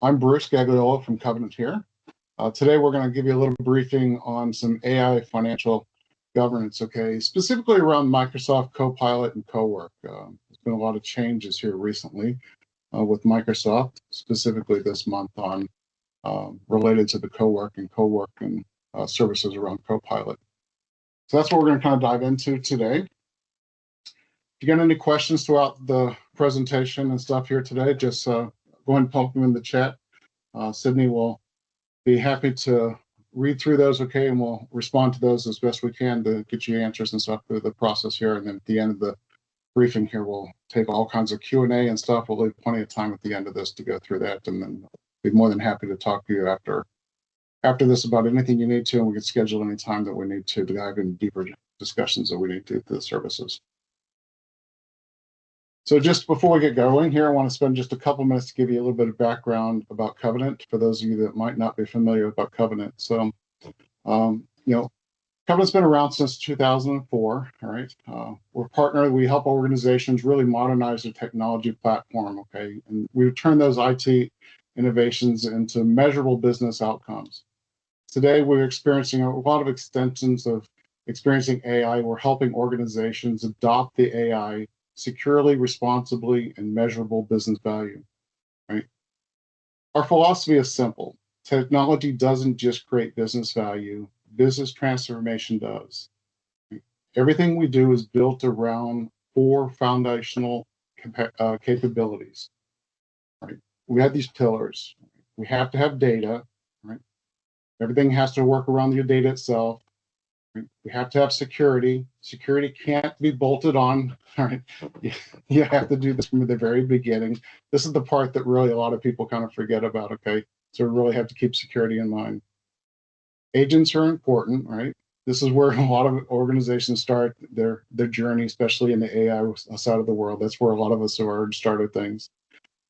I'm Bruce Gagliola from Covenant here. Today we're going to give you a little briefing on some AI financial governance, okay, specifically around Microsoft Copilot and Cowork. There's been a lot of changes here recently with Microsoft, specifically this month on related to the Cowork and services around Copilot. So that's what we're going to kind of dive into today. If you got any questions throughout the presentation and stuff here today, just go ahead and post them in the chat. Sydney will be happy to read through those, okay, and we'll respond to those as best we can to get you answers and stuff through the process here. And then at the end of the briefing here, we'll take all kinds of Q&A and stuff. We'll leave plenty of time at the end of this to go through that, and then be more than happy to talk to you after this about anything you need to, and we can schedule any time that we need to dive in deeper discussions that we need to the services. So just before we get going here, I want to spend just a couple minutes to give you a little bit of background about Covenant for those of you that might not be familiar about Covenant. So, Covenant's been around since 2004, all right? We're partnered, we help organizations really modernize their technology platform, okay? And we've turned those IT innovations into measurable business outcomes. Today, we're experiencing a lot of extensions of experiencing AI. We're helping organizations adopt the AI securely, responsibly, and measurable business value, right? Our philosophy is simple. Technology doesn't just create business value, business transformation does. Everything we do is built around 4 foundational capabilities, right? We have these pillars. We have to have data, right? Everything has to work around your data itself. We have to have security. Security can't be bolted on. All right, you have to do this from the very beginning. This is the part that really a lot of people kind of forget about. Okay, so we really have to keep security in mind. Agents are important, right? This is where a lot of organizations start their journey, especially in the AI side of the world. That's where a lot of us have started things.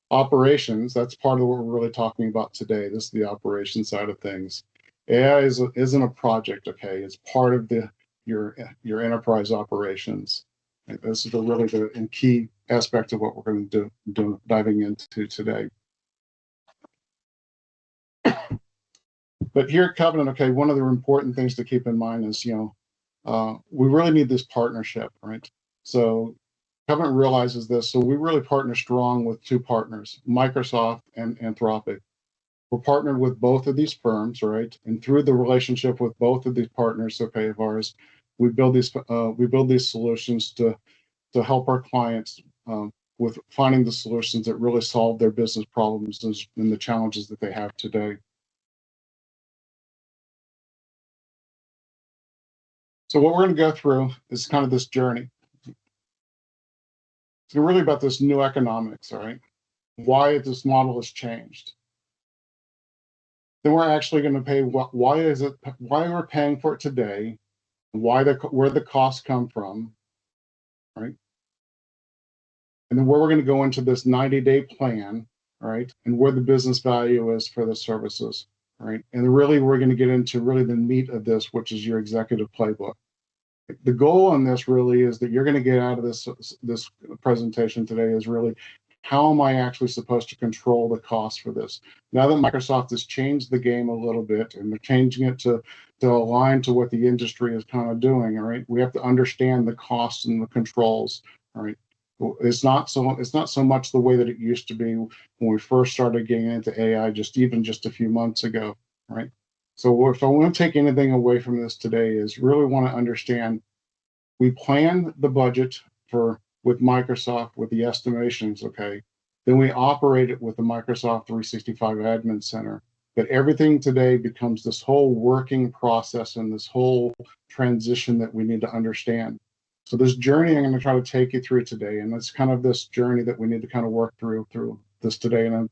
Operations, that's part of what we're really talking about today. This is the operation side of things. AI isn't a project, okay? It's part of your enterprise operations. Right? This is really the key aspect of what we're going to do diving into today. But here at Covenant, okay, one of the important things to keep in mind is, we really need this partnership, right? So Covenant realizes this, so we really partner strong with 2 partners, Microsoft and Anthropic. We're partnered with both of these firms, right? And through the relationship with both of these partners, okay, of ours, we build these solutions to help our clients with finding the solutions that really solve their business problems and the challenges that they have today. So what we're going to go through is kind of this journey. It's really about this new economics, all right? Why this model has changed. Then we're actually going to pay why we're paying for it today, where the costs come from, right? And then where we're going to go into this 90-day plan, right? And where the business value is for the services, right? And really we're going to get into really the meat of this, which is your executive playbook. The goal on this really is that you're going to get out of this presentation today is really, how am I actually supposed to control the cost for this? Now that Microsoft has changed the game a little bit and they're changing it to align to what the industry is kind of doing, all right? We have to understand the costs and the controls, all right? It's not so much the way that it used to be when we first started getting into AI just a few months ago, right? So if I want to take anything away from this today is really want to understand, we plan the budget with Microsoft, with the estimations, okay? Then we operate it with the Microsoft 365 Admin Center. But everything today becomes this whole working process and this whole transition that we need to understand. So this journey I'm going to try to take you through today, and it's kind of this journey that we need to kind of work through this today. And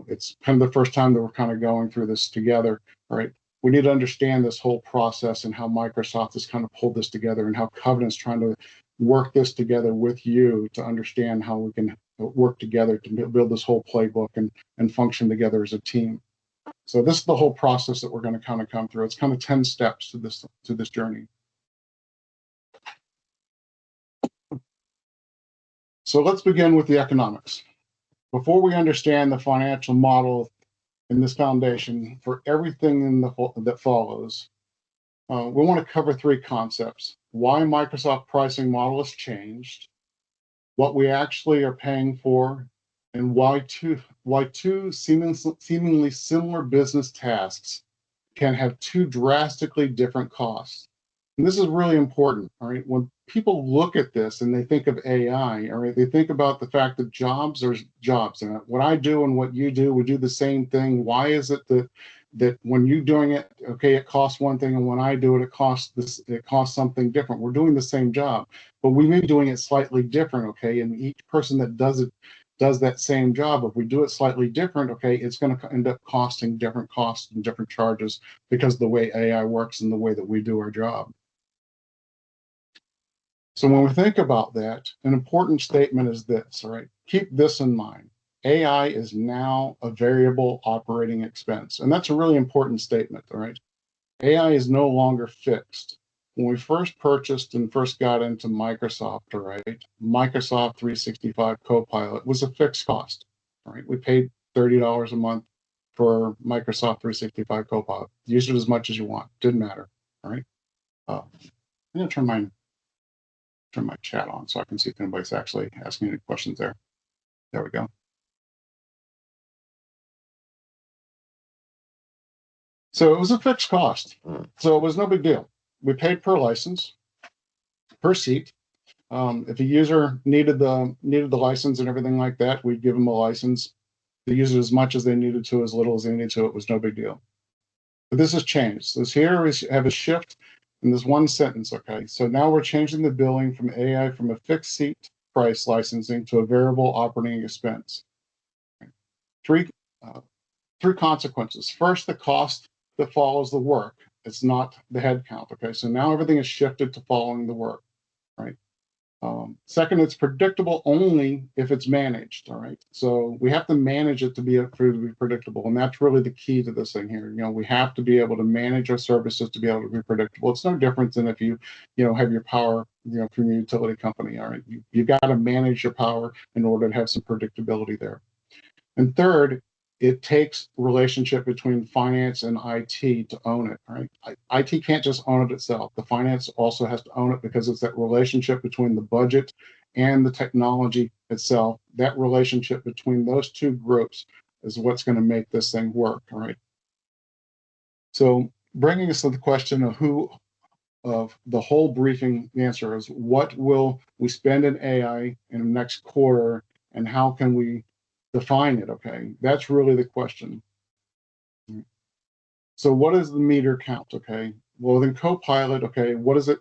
it's kind of the first time that we're kind of going through this together, right? We need to understand this whole process and how Microsoft has kind of pulled this together and how Covenant's trying to work this together with you to understand how we can work together to build this whole playbook and function together as a team. So this is the whole process that we're going to kind of come through. It's kind of 10 steps to this journey. So let's begin with the economics. Before we understand the financial model in this foundation for everything that follows, we want to cover three concepts: why Microsoft pricing model has changed, what we actually are paying for, and why two seemingly similar business tasks can have two drastically different costs. And this is really important, all right? When people look at this and they think of AI, all right, they think about the fact that jobs are jobs. And what I do and what you do, we do the same thing. Why is it that when you're doing it, okay, it costs one thing, and when I do it, it costs something different. We're doing the same job, but we may be doing it slightly different, okay? And each person that does that same job. If we do it slightly different, okay, it's going to end up costing different costs and different charges because of the way AI works and the way that we do our job. So when we think about that, an important statement is this, all right? Keep this in mind. AI is now a variable operating expense. And that's a really important statement, all right? AI is no longer fixed. When we first purchased and first got into Microsoft, all right, Microsoft 365 Copilot was a fixed cost, all right? We paid $30 a month for Microsoft 365 Copilot. Use it as much as you want, didn't matter, all right? I'm gonna turn my chat on so I can see if anybody's actually asking any questions there. There we go. So it was a fixed cost. So it was no big deal. We paid per license, per seat. If a user needed the license and everything like that, we'd give them a license. They use it as much as they needed to, as little as they needed to. It was no big deal. But this has changed. This here we have a shift in this one sentence. Okay, so now we're changing the billing from AI from a fixed seat price licensing to a variable operating expense. Three three consequences. First, the cost that follows the work. It's not the head count. Okay, so now everything is shifted to following the work, right? Second, it's predictable only if it's managed. All right, so we have to manage it to be predictable, and that's really the key to this thing here. We have to be able to manage our services to be able to be predictable. It's no different than if you have your power, from your utility company. All right, you've got to manage your power in order to have some predictability there. And third, it takes relationship between finance and IT to own it, right? IT can't just own it itself. The finance also has to own it because it's that relationship between the budget and the technology itself. That relationship between those two groups is what's going to make this thing work, all right? So bringing us to the question of the whole briefing, the answer is, what will we spend in AI in the next quarter, and how can we define it? Okay, that's really the question. So what is the meter count? Okay, well then Copilot, okay, what does it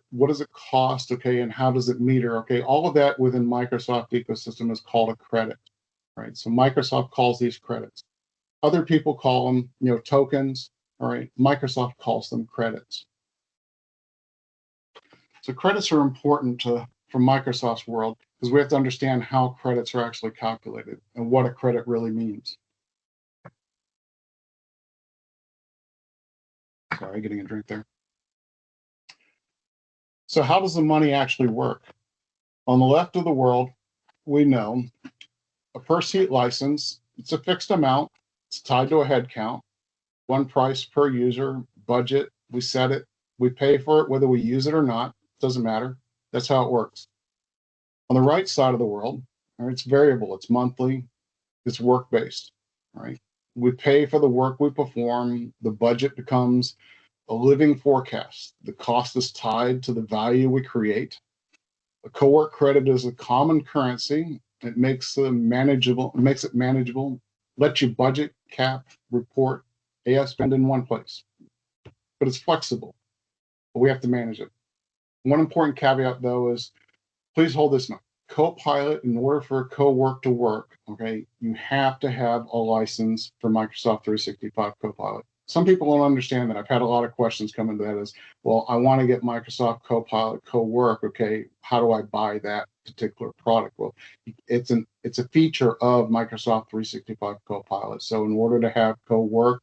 cost? Okay, and how does it meter? Okay, all of that within Microsoft ecosystem is called a credit, right? So Microsoft calls these credits. Other people call them, tokens. All right, Microsoft calls them credits. So credits are important from Microsoft's world, because we have to understand how credits are actually calculated and what a credit really means. Sorry, getting a drink there. So how does the money actually work? On the left of the world, we know a per seat license, it's a fixed amount, it's tied to a head count, one price per user, budget, we set it, we pay for it whether we use it or not, doesn't matter. That's how it works. On the right side of the world, it's variable, it's monthly, it's work-based, right? We pay for the work we perform, the budget becomes a living forecast. The cost is tied to the value we create. A Cowork credit is a common currency. It makes it manageable, lets you budget, cap, report, AI spend in one place. But it's flexible, but we have to manage it. One important caveat though is, please hold this note. Copilot, in order for Cowork to work, okay, you have to have a license for Microsoft 365 Copilot. Some people don't understand that. I've had a lot of questions come into that as, well, I want to get Microsoft Copilot Cowork, okay, how do I buy that particular product? Well, it's a feature of Microsoft 365 Copilot. So in order to have Cowork,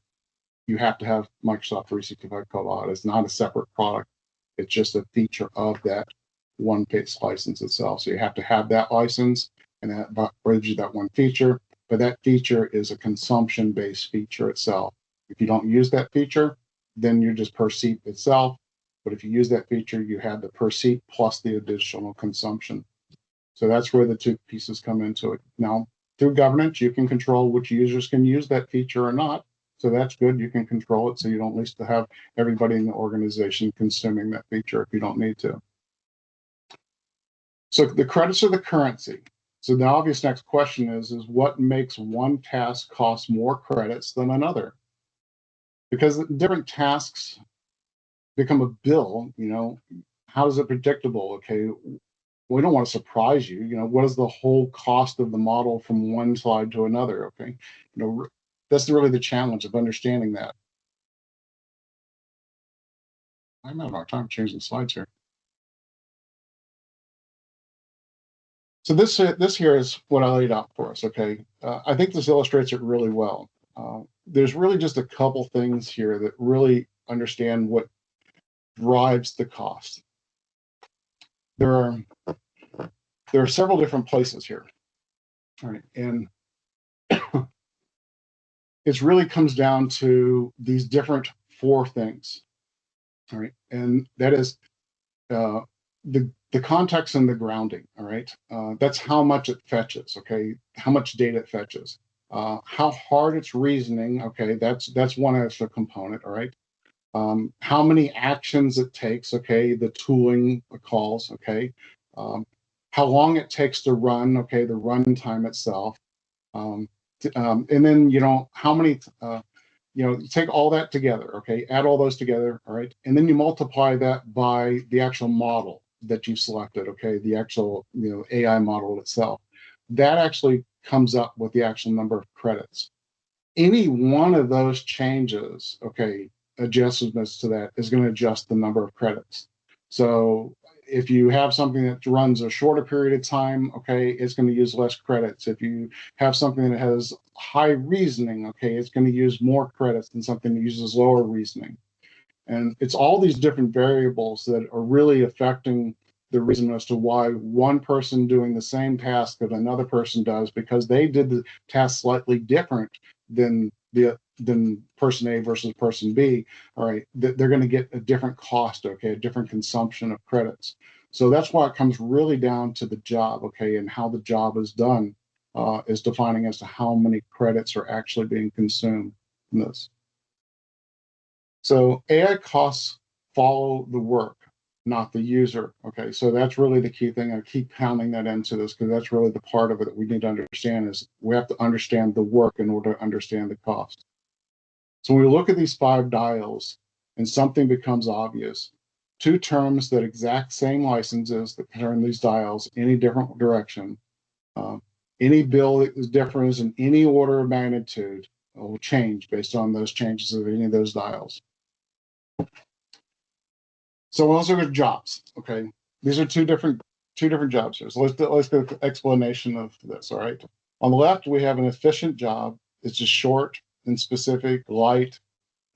you have to have Microsoft 365 Copilot. It's not a separate product. It's just a feature of that one-piece license itself. So you have to have that license, and that brings you that one feature. but that feature is a consumption-based feature itself. If you don't use that feature, then you're just per seat itself. But if you use that feature, you have the per seat plus the additional consumption. So that's where the two pieces come into it. Now, through governance, you can control which users can use that feature or not. So that's good. You can control it so you don't need to have everybody in the organization consuming that feature if you don't need to. So the credits are the currency. So the obvious next question is what makes one task cost more credits than another? Because different tasks become a bill, how is it predictable? Okay, we don't want to surprise you. What is the whole cost of the model from one slide to another? Okay, that's really the challenge of understanding that. I'm having a hard time changing slides here. So this here is what I laid out for us. Okay, I think this illustrates it really well. There's really just a couple things here that really understand what drives the cost. There are several different places here. All right, and it really comes down to these different four things. All right, and that is the context and the grounding. All right, that's how much it fetches. Okay, how much data it fetches. How hard it's reasoning. Okay, that's one extra component. All right. How many actions it takes. Okay, the tooling calls. Okay. How long it takes to run. Okay, the run time itself. And then how many. You take all that together, okay, add all those together, all right, and then you multiply that by the actual model that you selected, okay, the actual AI model itself. That actually comes up with the actual number of credits. Any one of those changes, okay, adjustments to that is going to adjust the number of credits. So if you have something that runs a shorter period of time, okay, it's going to use less credits. If you have something that has high reasoning, okay, it's going to use more credits than something that uses lower reasoning. And it's all these different variables that are really affecting the reason as to why one person doing the same task that another person does, because they did the task slightly different than person A versus person B, all right, they're going to get a different cost, okay, a different consumption of credits. So that's why it comes really down to the job, okay, and how the job is done is defining as to how many credits are actually being consumed in this. So AI costs follow the work, not the user. Okay, so that's really the key thing. I keep pounding that into this because that's really the part of it that we need to understand is we have to understand the work in order to understand the cost. So when we look at these 5 dials and something becomes obvious, 2 terms that exact same licenses that turn these dials any different direction, any bill that is different in any order of magnitude will change based on those changes of any of those dials. So let's look at jobs. Okay, these are two different jobs here. So let's go to explanation of this. All right. On the left, we have an efficient job. It's just short and specific, light,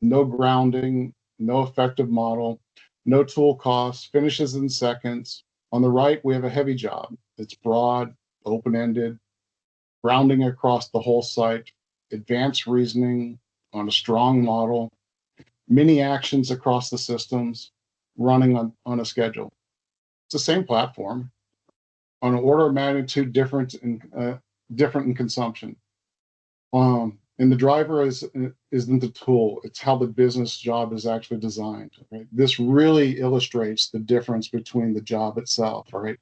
no grounding, no effective model, no tool costs, finishes in seconds. On the right, we have a heavy job. It's broad, open-ended, grounding across the whole site, advanced reasoning on a strong model, many actions across the systems, running on a schedule. It's the same platform on an order of magnitude different in consumption. And the driver isn't the tool; it's how the business job is actually designed. Right? This really illustrates the difference between the job itself. Right?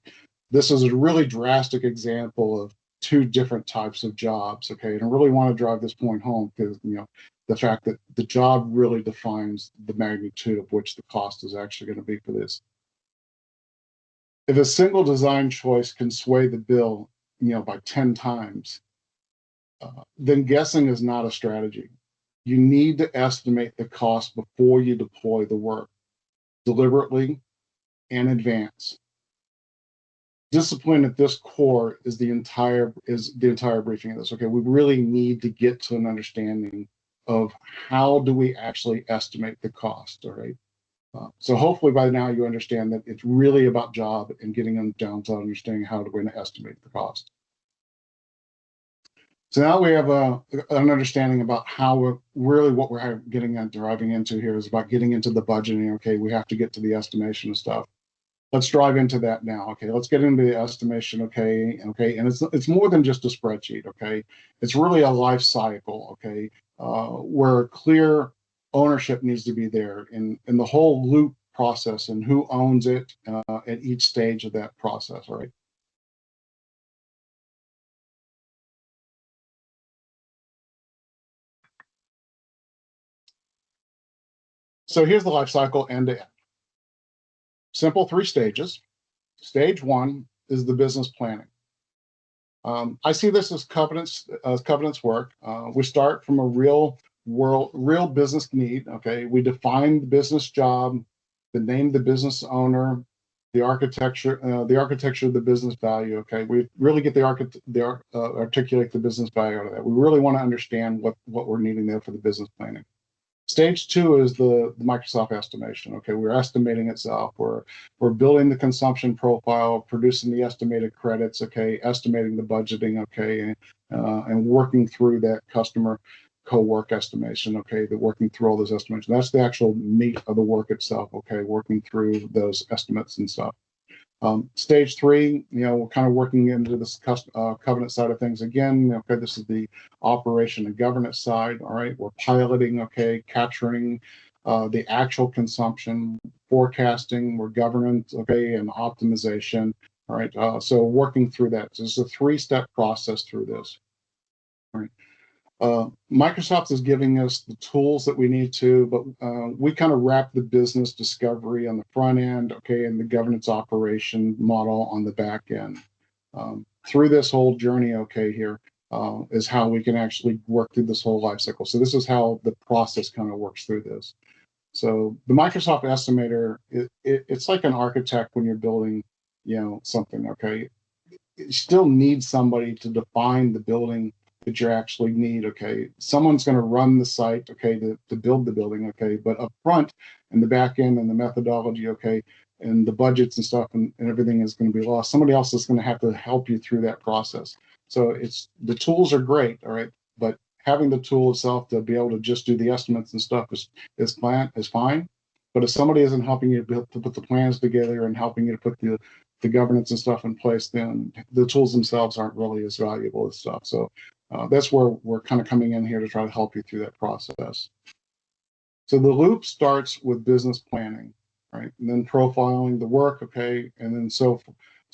This is a really drastic example of 2 different types of jobs. Okay, and I really want to drive this point home because the fact that the job really defines the magnitude of which the cost is actually going to be for this. If a single design choice can sway the bill, by 10 times, then guessing is not a strategy. You need to estimate the cost before you deploy the work deliberately and advance. Discipline at this core is the entire briefing of this. Okay, we really need to get to an understanding of how do we actually estimate the cost. All right. So hopefully by now you understand that it's really about job and getting them down to understanding how we're going to estimate the cost. So now we have an understanding about how what we're getting at, deriving into here is about getting into the budgeting. Okay, we have to get to the estimation of stuff. Let's drive into that now. Okay, let's get into the estimation. Okay, and it's more than just a spreadsheet. Okay, it's really a life cycle. Okay, where clear ownership needs to be there in the whole loop process and who owns it at each stage of that process. Right. So here's the life cycle end to end. Simple 3 stages. Stage one is the business planning. I see this as covenants work. We start from a real business need. Okay, we define the business job, the name of the business owner, the architecture of the business value. Okay, we really get articulate the business value out of that. We really want to understand what we're needing there for the business planning. Stage two is the Microsoft estimation. Okay, we're estimating itself. We're building the consumption profile, producing the estimated credits. Okay, estimating the budgeting. Okay, and working through that customer co-work estimation. Okay, working through all those estimations. That's the actual meat of the work itself. Okay, working through those estimates and stuff. Stage three, we're kind of working into this covenant side of things again. Okay, this is the operation and governance side. All right, we're piloting. Okay, capturing the actual consumption, forecasting, we're governance. Okay, and optimization. All right, so working through that. So it's a 3-step process through this. All right. Microsoft is giving us the tools that we need to, but we kind of wrap the business discovery on the front end, okay, and the governance operation model on the back end. Through this whole journey, okay, here is how we can actually work through this whole life cycle. So this is how the process kind of works through this. So the Microsoft Estimator, it's like an architect when you're building, something, okay. You still need somebody to define the building that you actually need. Okay, someone's going to run the site. Okay, to build the building. Okay, but up front and the back end and the methodology. Okay, and the budgets and stuff and everything is going to be lost. Somebody else is going to have to help you through that process. So it's the tools are great. All right, but having the tool itself to be able to just do the estimates and stuff is fine. But if somebody isn't helping you to put the plans together and helping you to put the governance and stuff in place, then the tools themselves aren't really as valuable as stuff. So that's where we're kind of coming in here to try to help you through that process. So the loop starts with business planning, right? And then profiling the work, okay? And then so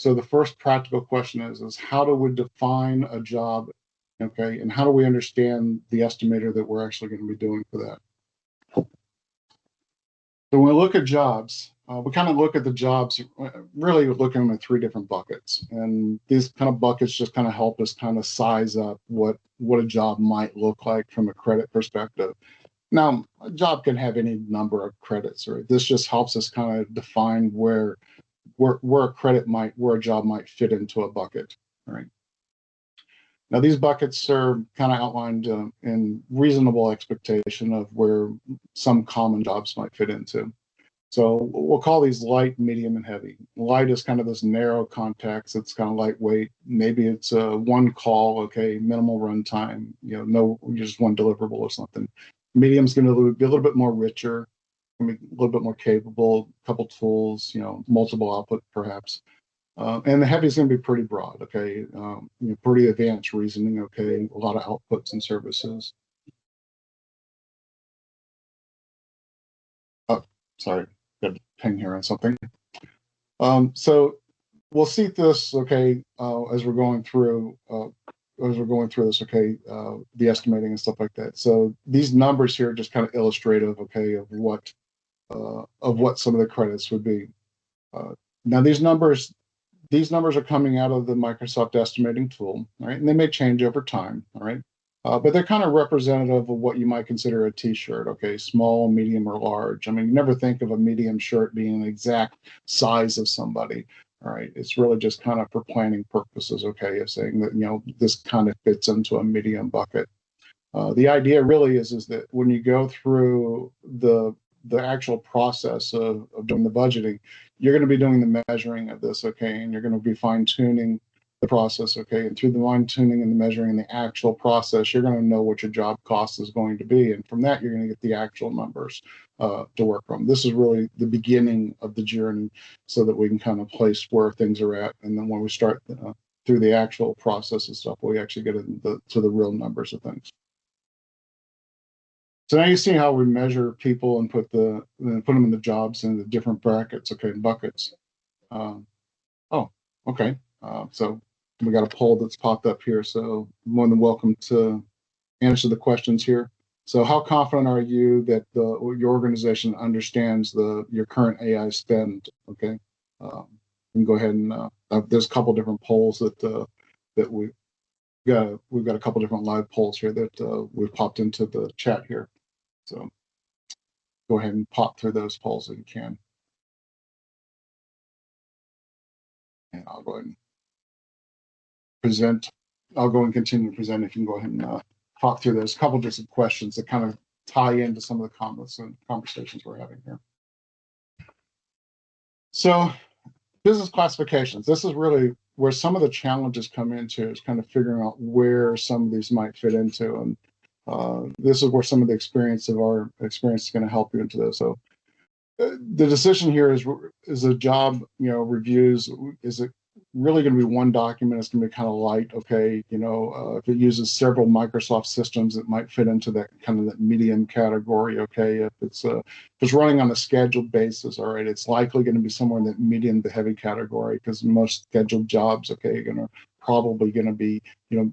the first practical question is how do we define a job, okay? And how do we understand the estimator that we're actually going to be doing for that? So when we look at jobs, we kind of look at the jobs, really looking at 3 different buckets. And these kind of buckets just kind of help us kind of size up what a job might look like from a credit perspective. Now, a job can have any number of credits, right? This just helps us kind of define where a job might fit into a bucket, right? Now, these buckets are kind of outlined in reasonable expectation of where some common jobs might fit into. So we'll call these light, medium, and heavy. Light is kind of this narrow context. It's kind of lightweight. Maybe it's one call, okay, minimal runtime, no, just one deliverable or something. Medium's going to be a little bit more richer, a little bit more capable, a couple tools, multiple output perhaps. And the heavy is going to be pretty broad, okay, pretty advanced reasoning, okay, a lot of outputs and services. Oh, sorry, got a ping here on something. So we'll see this, okay, as we're going through this, okay, the estimating and stuff like that. So these numbers here are just kind of illustrative, okay, of what some of the credits would be. Now these numbers are coming out of the Microsoft estimating tool, right? And they may change over time, all right? But they're kind of representative of what you might consider a t-shirt, okay? Small, medium, or large. I mean, you never think of a medium shirt being an exact size of somebody, all right? It's really just kind of for planning purposes, okay, of saying that, this kind of fits into a medium bucket. The idea really is that when you go through the actual process of doing the budgeting, you're going to be doing the measuring of this, okay, and you're going to be fine tuning the process, okay? And through the line tuning and the measuring and the actual process, you're going to know what your job cost is going to be. And from that, you're going to get the actual numbers to work from. This is really the beginning of the journey so that we can kind of place where things are at. And then when we start through the actual process and stuff, we actually get to the real numbers of things. So now you see how we measure people and put them in the jobs in the different brackets, okay, and buckets. Oh, okay. So we got a poll that's popped up here. So more than welcome to answer the questions here. So how confident are you that your organization understands your current AI spend? Okay. You can go ahead and there's a couple different polls that we've got a couple different live polls here that we've popped into the chat here. So go ahead and pop through those polls if you can. And I'll go ahead and present. I'll go and continue to present if you can go ahead and talk through those couple different questions that kind of tie into some of the comments and conversations we're having here. So business classifications, this is really where some of the challenges come into, is kind of figuring out where some of these might fit into. And this is where some of the experience is going to help you into this. So the decision here is a job, reviews, is it really going to be one document? It's going to be kind of light, okay? If it uses several Microsoft systems, it might fit into that kind of that medium category, okay? If it's running on a scheduled basis, all right, it's likely going to be somewhere in that medium to heavy category, because most scheduled jobs, okay, are probably going to be,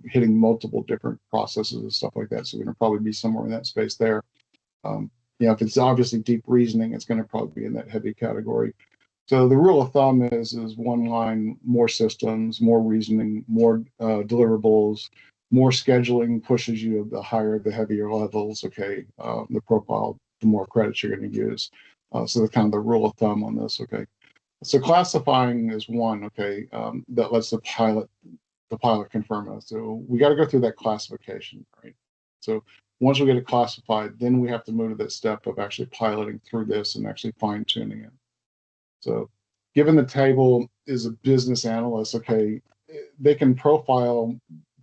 hitting multiple different processes and stuff like that. So we're going to probably be somewhere in that space there. If it's obviously deep reasoning, it's going to probably be in that heavy category. So the rule of thumb is one line, more systems, more reasoning, more deliverables, more scheduling pushes you the higher, the heavier levels, okay, the profile, the more credits you're going to use. So that's kind of the rule of thumb on this, okay. So classifying is one, okay, that lets the pilot confirm it. So we got to go through that classification, right? So once we get it classified, then we have to move to that step of actually piloting through this and actually fine tuning it. So given the table is a business analyst, okay, they can profile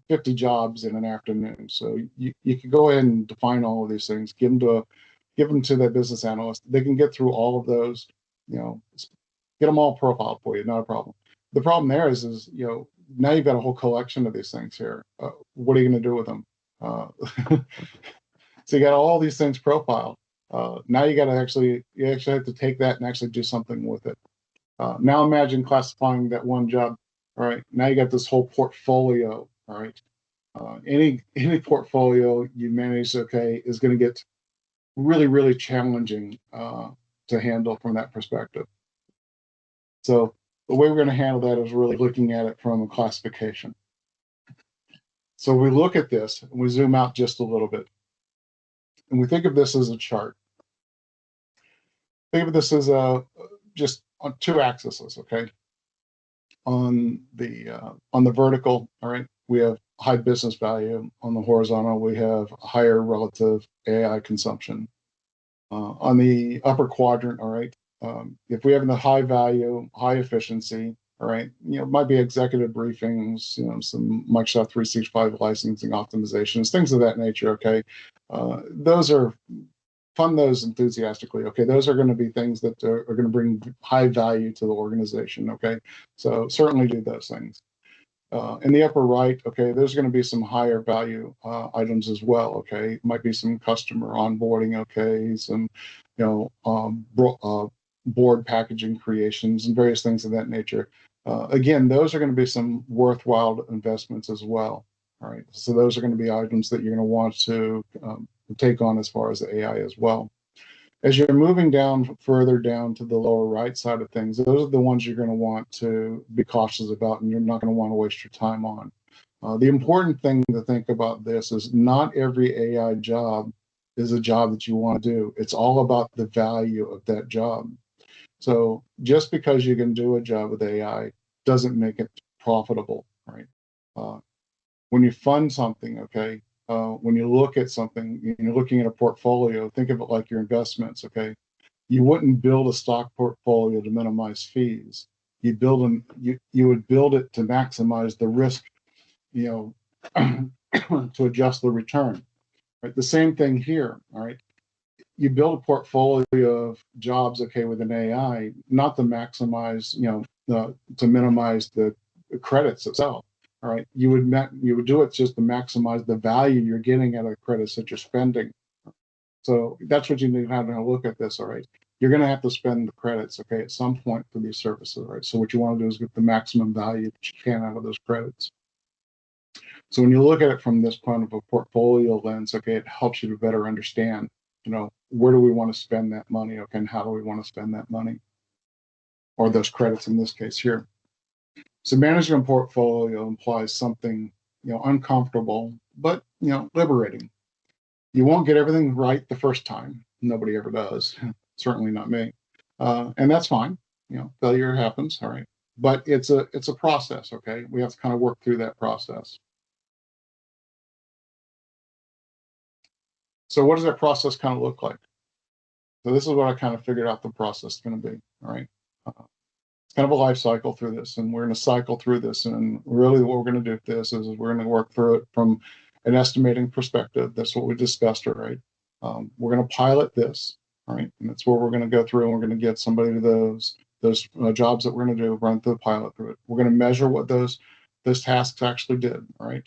50 jobs in an afternoon. So you can go ahead and define all of these things, give them to that business analyst. They can get through all of those, get them all profiled for you, not a problem. The problem there is now you've got a whole collection of these things here. What are you going to do with them? So you got all these things profiled. Now you actually have to take that and actually do something with it. Now imagine classifying that one job. All right. Now you got this whole portfolio. All right. Any portfolio you manage, okay, is going to get really, really challenging to handle from that perspective. So the way we're going to handle that is really looking at it from a classification. So we look at this and we zoom out just a little bit. And we think of this as a chart. Think of this as just on two axes, okay? On the vertical, all right, we have high business value. On the horizontal, we have higher relative AI consumption. On the upper quadrant, all right, if we have the high value, high efficiency, all right, it might be executive briefings, some Microsoft 365 licensing optimizations, things of that nature, okay? Those are, fund those enthusiastically, okay? Those are going to be things that are going to bring high value to the organization, okay? So certainly do those things. In the upper right, okay, there's going to be some higher value items as well, okay? Might be some customer onboarding, okay? Some, board packaging creations and various things of that nature. Again, those are going to be some worthwhile investments as well, all right? So those are going to be items that you're going to want to take on as far as the AI as well. As you're moving down further down to the lower right side of things, those are the ones you're going to want to be cautious about and you're not going to want to waste your time on. The important thing to think about this is not every AI job is a job that you want to do. It's all about the value of that job. So just because you can do a job with AI doesn't make it profitable, right? When you fund something, okay, when you look at something, you're looking at a portfolio, think of it like your investments, okay? You wouldn't build a stock portfolio to minimize fees. you would build it to maximize the risk, to adjust the return. Right? The same thing here. All right. You build a portfolio of jobs, okay, with an AI, not to maximize, to minimize the credits itself. All right. You would do it just to maximize the value you're getting out of the credits that you're spending. So that's what you need to have to look at this. All right. You're going to have to spend the credits, okay, at some point for these services. Right. So what you want to do is get the maximum value that you can out of those credits. So when you look at it from this kind of a portfolio lens, okay, it helps you to better understand, where do we want to spend that money, okay, and how do we want to spend that money, or those credits in this case here. So managing a portfolio implies something, uncomfortable, but, liberating. You won't get everything right the first time. Nobody ever does, certainly not me. And that's fine. Failure happens, all right. But it's a process, okay? We have to kind of work through that process. So what does that process kind of look like? So this is what I kind of figured out the process is going to be. All right. It's kind of a life cycle through this, and we're going to cycle through this. And really what we're going to do with this is we're going to work through it from an estimating perspective. That's what we discussed, all right? We're going to pilot this, all right? And that's where we're going to go through, and we're going to get somebody to those jobs that we're going to do, run through the pilot through it. We're going to measure what those tasks actually did, all right?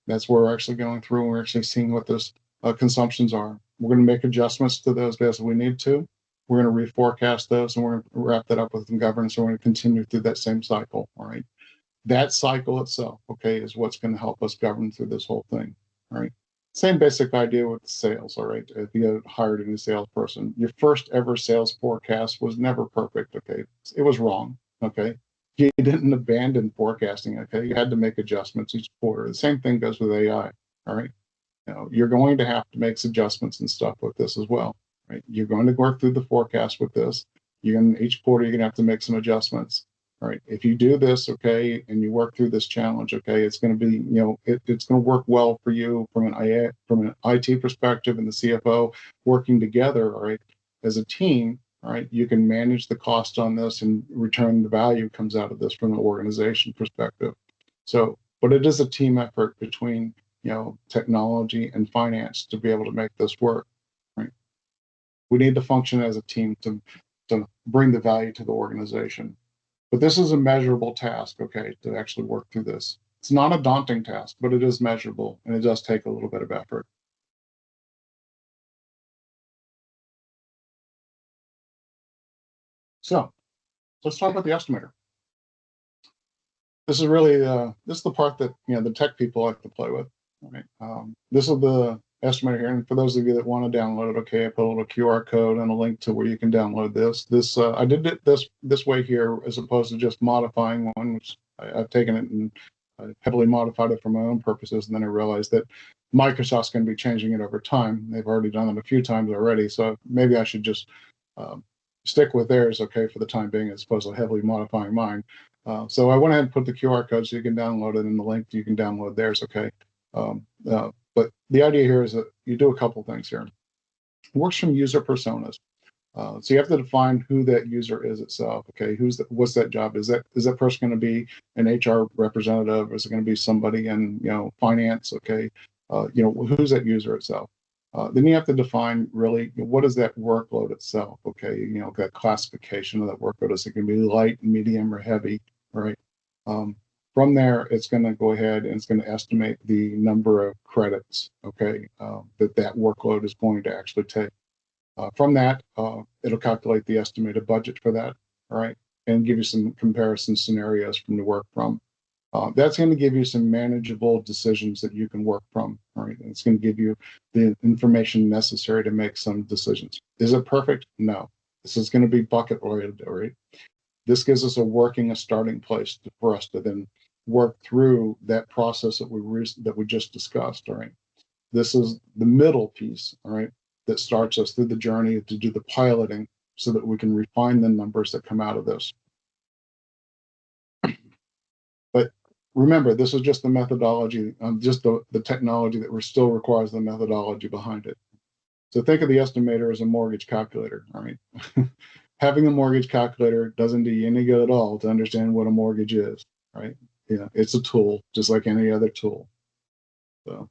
That's where we're actually going through, and we're actually seeing what those consumptions are. We're going to make adjustments to those as we need to. We're going to reforecast those, and we're going to wrap that up with some governance. And we're going to continue through that same cycle. All right. That cycle itself, okay, is what's going to help us govern through this whole thing. All right. Same basic idea with sales. All right. If you hired a new salesperson, your first ever sales forecast was never perfect. Okay. It was wrong. Okay. You didn't abandon forecasting. Okay. You had to make adjustments each quarter. The same thing goes with AI. All right. You're going to have to make adjustments and stuff with this as well, right? You're going to work through the forecast with this. Each quarter, you're going to have to make some adjustments, all right? If you do this, okay, and you work through this challenge, okay, it's going to be, it's going to work well for you from an IT perspective and the CFO working together, all right, as a team, all right, you can manage the cost on this and return the value comes out of this from an organization perspective. So, but it is a team effort between technology and finance to be able to make this work, right? We need to function as a team to bring the value to the organization. But this is a measurable task, okay, to actually work through this. It's not a daunting task, but it is measurable, and it does take a little bit of effort. So let's talk about the estimator. This is really this is the part that the tech people like to play with. Right. This is the estimator here, and for those of you that want to download it, okay, I put a little QR code and a link to where you can download this. I did it this way here as opposed to just modifying one, which I've taken it and heavily modified it for my own purposes, and then I realized that Microsoft's going to be changing it over time. They've already done it a few times already, so maybe I should just stick with theirs, okay, for the time being, as opposed to heavily modifying mine. So I went ahead and put the QR code so you can download it, and the link you can download theirs, okay. But the idea here is that you do a couple things here. It works from user personas. So you have to define who that user is itself. Okay, what's that job? Is that person going to be an HR representative? Is it going to be somebody in finance? Okay, who's that user itself? Then you have to define really what is that workload itself. Okay, that classification of that workload. Is it going to be light, medium, or heavy? Right. From there, it's going to go ahead and it's going to estimate the number of credits, okay, that workload is going to actually take. From that, it'll calculate the estimated budget for that, all right, and give you some comparison scenarios from to work from. That's going to give you some manageable decisions that you can work from, all right, and it's going to give you the information necessary to make some decisions. Is it perfect? No. This is going to be bucket related, all right? This gives us a starting place for us to then work through that process that we just discussed. All right, this is the middle piece. All right, that starts us through the journey to do the piloting, so that we can refine the numbers that come out of this. But remember, this is just the methodology, just the technology that still requires the methodology behind it. So think of the estimator as a mortgage calculator. All right. having a mortgage calculator doesn't do you any good at all to understand what a mortgage is, right? Yeah, it's a tool, just like any other tool. So,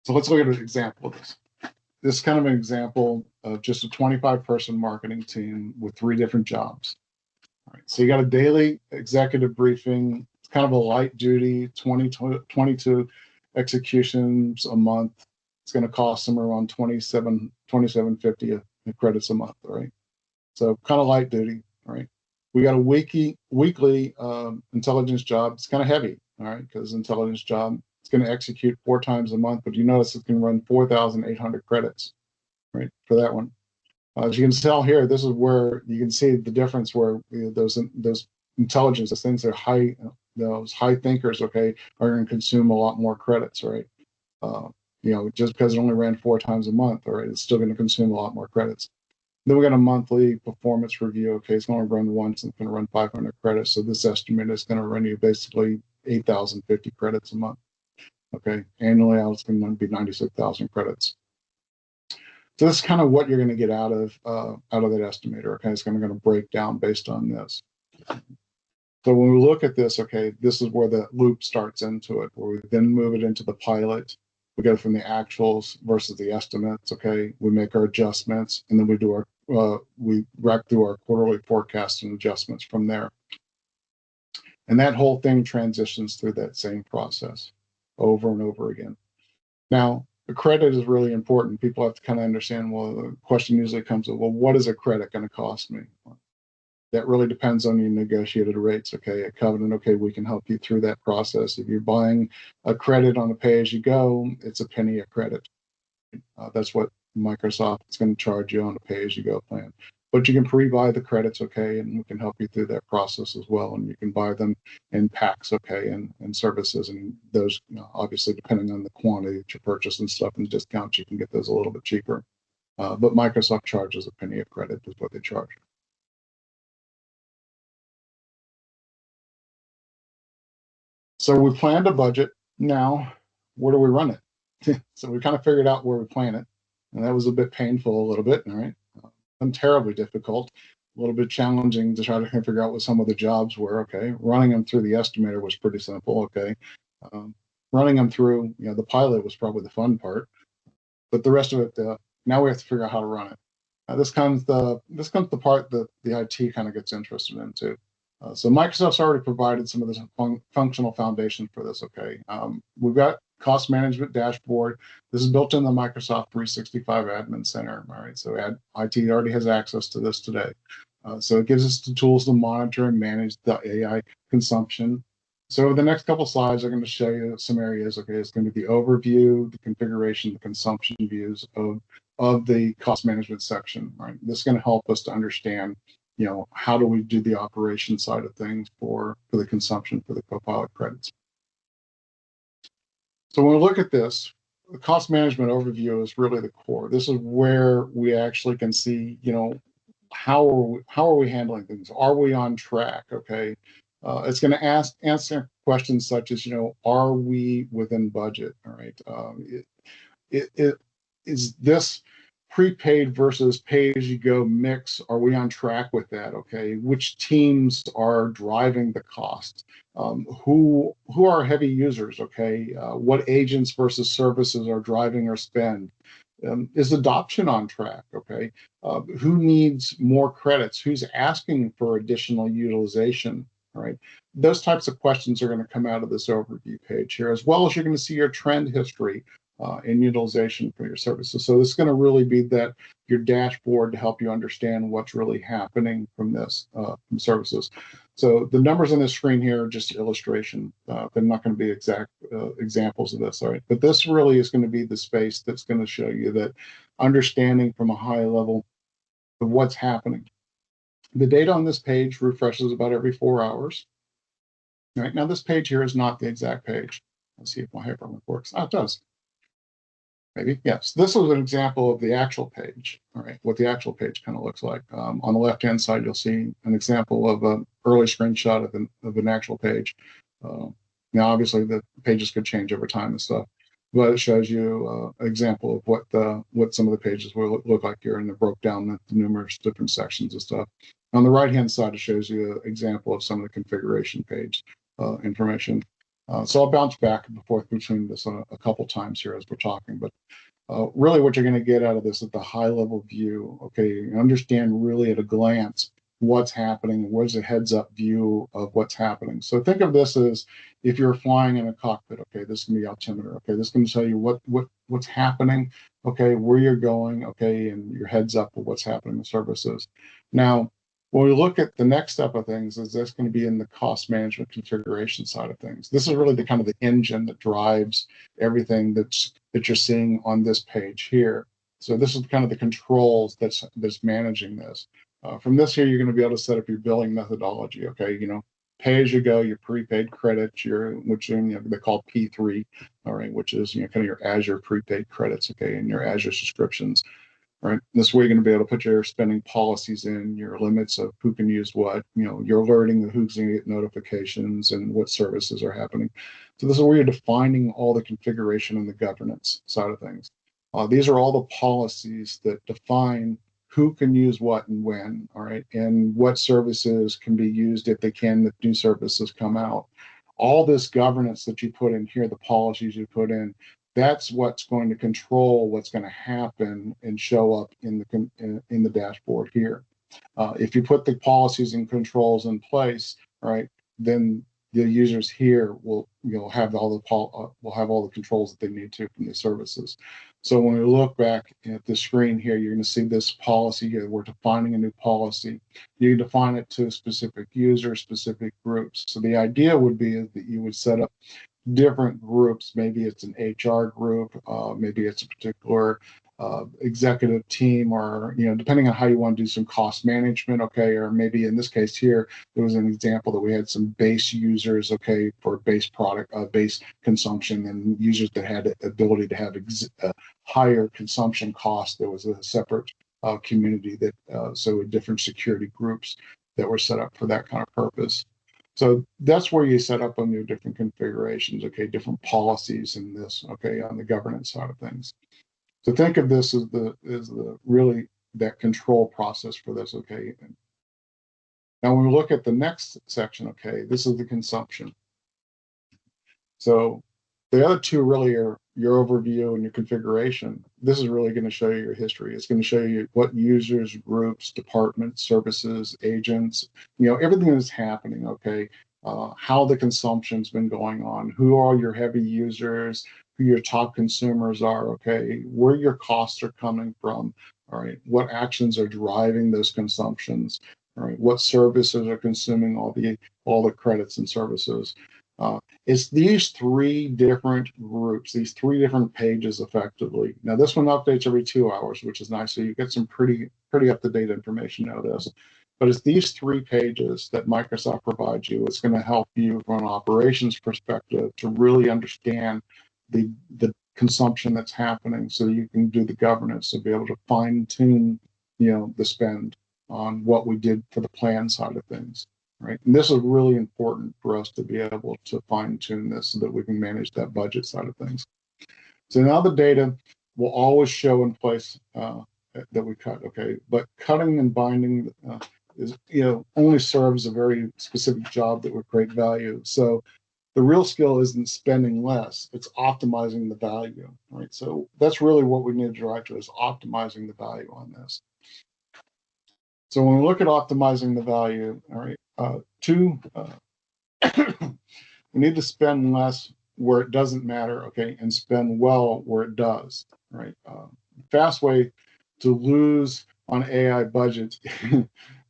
so let's look at an example of this. This is kind of an example of just a 25-person marketing team with 3 different jobs. All right, so you got a daily executive briefing. It's kind of a light duty, 22 executions a month. It's going to cost somewhere around 27.50 credits a month, all right? So kind of light duty, all right? We got a weekly intelligence job. It's kind of heavy, all right, because intelligence job, it's going to execute 4 times a month, but you notice it can run 4,800 credits, right, for that one. As you can tell here, this is where you can see the difference where those intelligence, those things that are high, those high thinkers, okay, are going to consume a lot more credits, right? Just because it only ran 4 times a month, all right, it's still going to consume a lot more credits. Then we got a monthly performance review. Okay, it's going to run once and it's going to run 500 credits. So this estimate is going to run you basically 8,050 credits a month. Okay, annually out it's going to be 96,000 credits. So this is kind of what you're going to get out of that estimator. Okay, it's going to break down based on this. So when we look at this, okay, this is where the loop starts into it, where we then move it into the pilot. We go from the actuals versus the estimates. Okay, we make our adjustments, and then we do we rack through our quarterly forecasts and adjustments from there. And that whole thing transitions through that same process over and over again. Now, the credit is really important. People have to kind of understand, well, the question usually comes with, well, what is a credit going to cost me? That really depends on your negotiated rates. Okay, at Covenant, okay, we can help you through that process. If you're buying a credit on a pay-as-you-go, it's a penny a credit. That's what Microsoft is going to charge you on a pay-as-you-go plan. But you can pre-buy the credits, okay, and we can help you through that process as well. And you can buy them in packs, okay, and services. And those, obviously, depending on the quantity that you purchase and stuff and discounts, you can get those a little bit cheaper. But Microsoft charges a penny a credit is what they charge. So we planned a budget. Now, where do we run it? So we kind of figured out where we plan it. And that was a bit painful, a little bit, all right? And terribly difficult, a little bit challenging to try to figure out what some of the jobs were, okay? Running them through the estimator was pretty simple, okay? Running them through, the pilot was probably the fun part. But the rest of it, now we have to figure out how to run it. This comes the part that the IT kind of gets interested in too. So Microsoft's already provided some of this functional foundation for this. Okay, we've got cost management dashboard. This is built in the Microsoft 365 Admin Center. All right, so IT already has access to this today. So it gives us the tools to monitor and manage the AI consumption. So the next couple slides are going to show you some areas. Okay, it's going to be the overview, the configuration, the consumption views of the cost management section. Right, this is going to help us to understand, how do we do the operation side of things for the consumption for the Copilot credits. So when we look at this, the cost management overview is really the core. This is where we actually can see, how are we handling things? Are we on track? Okay. It's going to answer questions such as, are we within budget? All right. Is this prepaid versus pay-as-you-go mix? Are we on track with that? Okay. Which teams are driving the cost? Who are heavy users? Okay. What agents versus services are driving our spend? Is adoption on track? Okay. Who needs more credits? Who's asking for additional utilization? All right. Those types of questions are going to come out of this overview page here, as well as you're going to see your trend history in utilization for your services. So this is going to really be your dashboard to help you understand what's really happening from this from services. So the numbers on this screen here are just illustration. They're not going to be exact examples of this, all right? But this really is going to be the space that's going to show you that understanding from a high level of what's happening. The data on this page refreshes about every 4 hours. All right, now this page here is not the exact page. Let's see if my hyperlink works. Oh, it does. Maybe, yes. This is an example of the actual page, all right, what the actual page kind of looks like. On the left-hand side, you'll see an example of an early screenshot of an actual page. Now, obviously, the pages could change over time and stuff. but it shows you an example of what some of the pages will look like here, and it broke down the numerous different sections of stuff. On the right hand side, it shows you an example of some of the configuration page information. So I'll bounce back and forth between this a couple times here as we're talking, but really what you're going to get out of this at the high level view, okay, you understand really at a glance what's happening, what's a heads up view of what's happening. So think of this as if you're flying in a cockpit, okay, this can be altimeter, okay, this can tell you what's happening, okay, where you're going, okay, and your heads up of what's happening in services. Now, when we look at the next step of things, is this going to be in the cost management configuration side of things. This is really the kind of the engine that drives everything that you're seeing on this page here. So this is kind of the controls that's managing this. From this here, you're going to be able to set up your billing methodology. Okay, pay as you go, your prepaid credits, which they call P3, all right, which is kind of your Azure prepaid credits, okay, and your Azure subscriptions. Right. This way, you're going to be able to put your spending policies in, your limits of who can use what, your alerting of who's going to get notifications and what services are happening. So this is where you're defining all the configuration and the governance side of things. These are all the policies that define who can use what and when, all right, and what services can be used if they can, if new services come out. All this governance that you put in here, the policies you put in, that's what's going to control what's going to happen and show up in the dashboard here. If you put the policies and controls in place, right, then the users here will have all the controls that they need to from the services. So when we look back at the screen here, you're going to see this policy here. We're defining a new policy. You define it to specific users, specific groups. So the idea would be that you would set up different groups. Maybe it's an HR group, maybe it's a particular executive team, or depending on how you want to do some cost management, okay, or maybe in this case here, there was an example that we had some base users, okay, for base product, base consumption, and users that had the ability to have higher consumption costs. There was a separate community that, so different security groups that were set up for that kind of purpose. So that's where you set up on your different configurations, okay, different policies in this, okay, on the governance side of things. So think of this as the really that control process for this, okay. Now when we look at the next section, okay, this is the consumption. So the other two really are your overview and your configuration. This is really going to show you your history. It's going to show you what users, groups, departments, services, agents, everything that's happening, okay, how the consumption's been going on, who are your heavy users, who your top consumers are, okay, where your costs are coming from, all right, what actions are driving those consumptions, all right, what services are consuming all the credits and services. It's these three different groups, these three different pages effectively. Now this one updates every 2 hours, which is nice. So you get some pretty up-to-date information out of this. But it's these three pages that Microsoft provides you. It's going to help you from an operations perspective to really understand the consumption that's happening, so you can do the governance to be able to fine-tune, the spend on what we did for the plan side of things. Right. And this is really important for us to be able to fine tune this so that we can manage that budget side of things. So now the data will always show in place that we cut. Okay. But cutting and binding is, only serves a very specific job that would create value. So the real skill isn't spending less, it's optimizing the value. Right. So that's really what we need to drive to, is optimizing the value on this. So when we look at optimizing the value, all right, we need to spend less where it doesn't matter, okay, and spend well where it does, right? Fast way to lose on AI budgets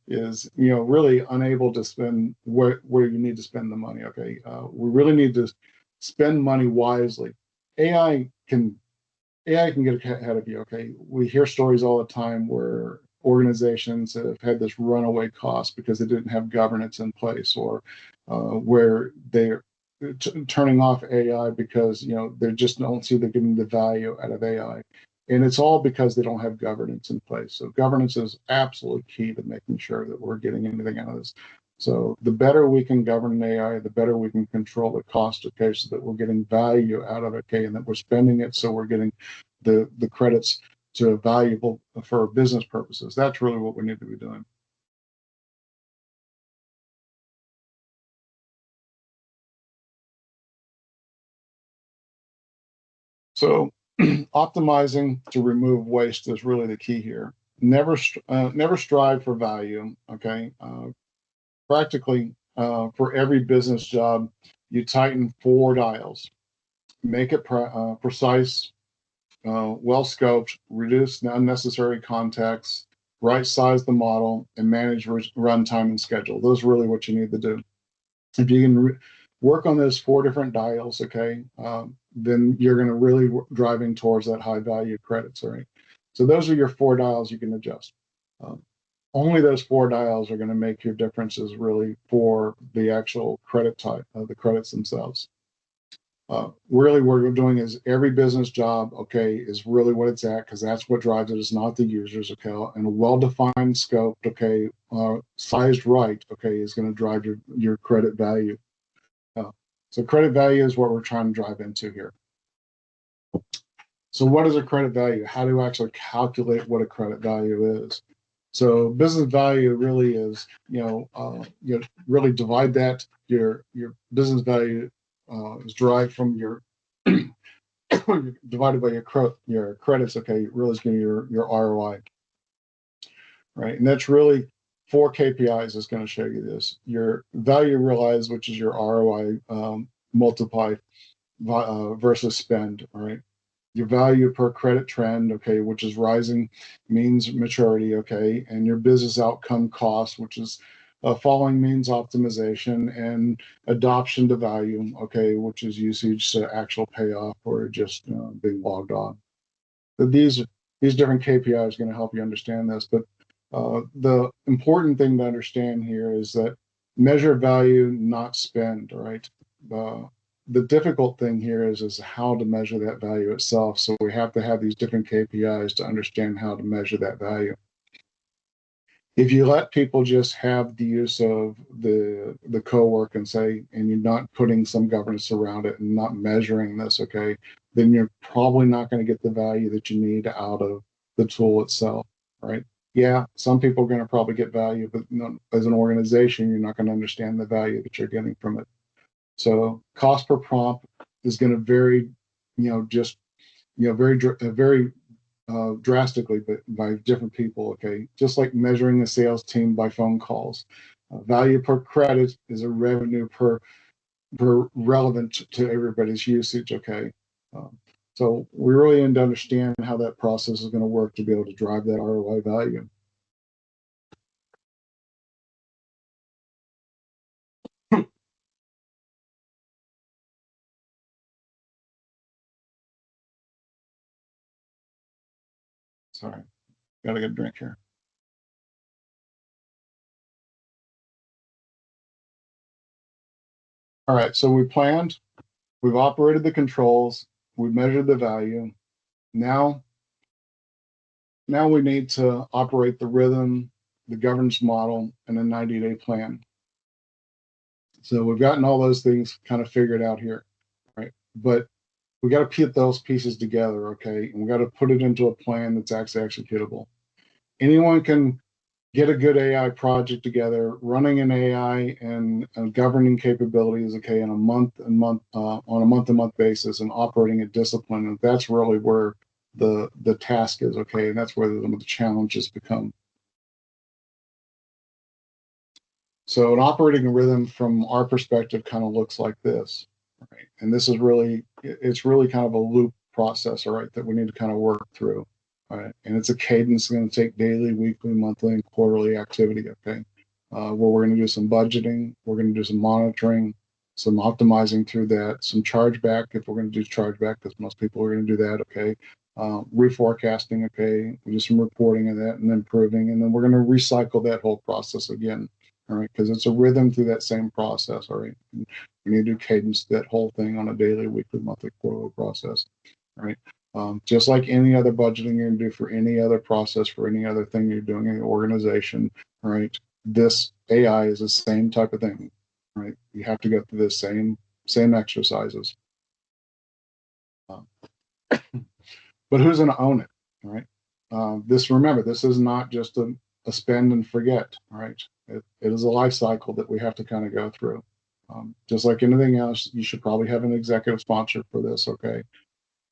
is, really unable to spend where you need to spend the money, okay? We really need to spend money wisely. AI can get ahead of you, okay? We hear stories all the time where organizations have had this runaway cost because they didn't have governance in place, or where they're turning off AI because they just don't see they're getting the value out of AI, and it's all because they don't have governance in place. So governance is absolutely key to making sure that we're getting anything out of this. So the better we can govern AI, the better we can control the cost, okay, so that we're getting value out of it, okay, and that we're spending it, so we're getting the credits to valuable for business purposes. That's really what we need to be doing. So optimizing to remove waste is really the key here. Never strive for value, okay? Practically, for every business job, you tighten 4 dials. Make it precise, well scoped, reduce unnecessary contacts, right size the model, and manage runtime and schedule. Those are really what you need to do. If you can work on those 4 different dials, okay, then you're going to really driving towards that high value credits, all right? So those are your 4 dials you can adjust. Only those 4 dials are going to make your differences really for the actual credit type of the credits themselves. Really what we're doing is every business job, okay, is really what it's at, because that's what drives it, is not the users, okay, and a well-defined scope, okay, sized right, okay, is going to drive your credit value. So credit value is what we're trying to drive into here. So what is a credit value? How do you actually calculate what a credit value is? So business value really is, you really divide that. Your business value is derived from your divided by your credits. Okay, really is going to be your ROI, right? And that's really 4 KPIs is going to show you this. Your value realized, which is your ROI multiplied versus spend, all right? Your value per credit trend, okay, which is rising, means maturity, okay, and your business outcome cost, which is following means optimization, and adoption to value, okay, which is usage to actual payoff or just being logged on. So these different KPIs are going to help you understand this, but the important thing to understand here is that measure value, not spend, all right? The difficult thing here is how to measure that value itself. So we have to have these different KPIs to understand how to measure that value. If you let people just have the use of the Cowork and say, and you're not putting some governance around it and not measuring this, okay, then you're probably not going to get the value that you need out of the tool itself, right? Yeah, some people are going to probably get value, but as an organization, you're not going to understand the value that you're getting from it. So cost per prompt is going to vary, just very drastically, but by different people. Okay, just like measuring a sales team by phone calls. Value per credit is a revenue per relevant to everybody's usage. Okay, so we really need to understand how that process is going to work to be able to drive that ROI value. Sorry, gotta get a drink here. All right, so we planned, we've operated the controls, we've measured the value. Now we need to operate the rhythm, the governance model, and a 90-day plan. So we've gotten all those things kind of figured out here, right? But we got to put those pieces together, okay? And we got to put it into a plan that's actually executable. Anyone can get a good AI project together, running an AI and governing capabilities, okay, in a month on a month-to-month basis, and operating a discipline. And that's really where the task is, okay, and that's where the challenges become. So an operating rhythm from our perspective kind of looks like this, right? And this is really, it's really kind of a loop process, all right, that we need to kind of work through, all right? And it's a cadence going to take daily, weekly, monthly, and quarterly activity, okay? Where we're going to do some budgeting, we're going to do some monitoring, some optimizing through that, some chargeback if we're going to do chargeback, because most people are going to do that, okay? Reforecasting, okay? We do some reporting of that and improving, and then we're going to recycle that whole process again. All right, because it's a rhythm through that same process. All right, and we need to cadence that whole thing on a daily, weekly, monthly, quarterly process. All right, just like any other budgeting you're going to do for any other process, for any other thing you're doing in the organization. All right, this AI is the same type of thing, right? You have to go through the same exercises. But who's going to own it, right? Remember, this is not just a spend and forget, right? It is a life cycle that we have to kind of go through. Just like anything else, you should probably have an executive sponsor for this, okay?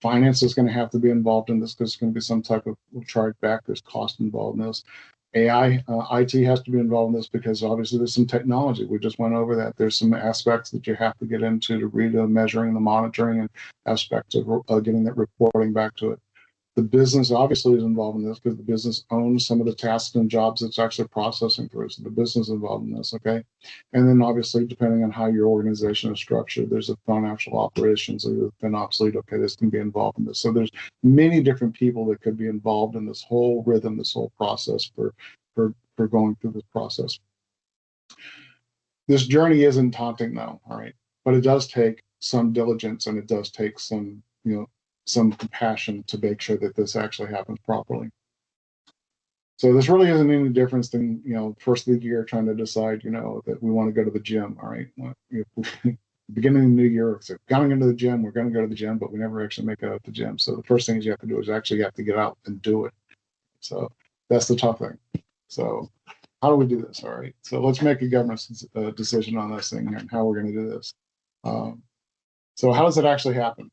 Finance is going to have to be involved in this because there's going to be some type of chargeback. There's cost involved in this. AI, IT has to be involved in this because obviously there's some technology. We just went over that. There's some aspects that you have to get into to read the measuring, the monitoring, and aspects of getting that reporting back to it. The business obviously is involved in this because the business owns some of the tasks and jobs it's actually processing through. So the business is involved in this, okay? And then obviously, depending on how your organization is structured, there's a financial operations or the FinOps lead, okay, this can be involved in this. So there's many different people that could be involved in this whole rhythm, this whole process for going through this process. This journey isn't daunting though, all right? But it does take some diligence and it does take some, some compassion to make sure that this actually happens properly. So this really isn't any difference than, first of the year trying to decide, that we want to go to the gym. All right. Beginning of the new year, so going into the gym, we're going to go to the gym, but we never actually make it out the gym. So the first thing you have to do is actually you have to get out and do it. So that's the tough thing. So how do we do this? All right. So let's make a governance decision on this thing and how we're going to do this. So how does it actually happen?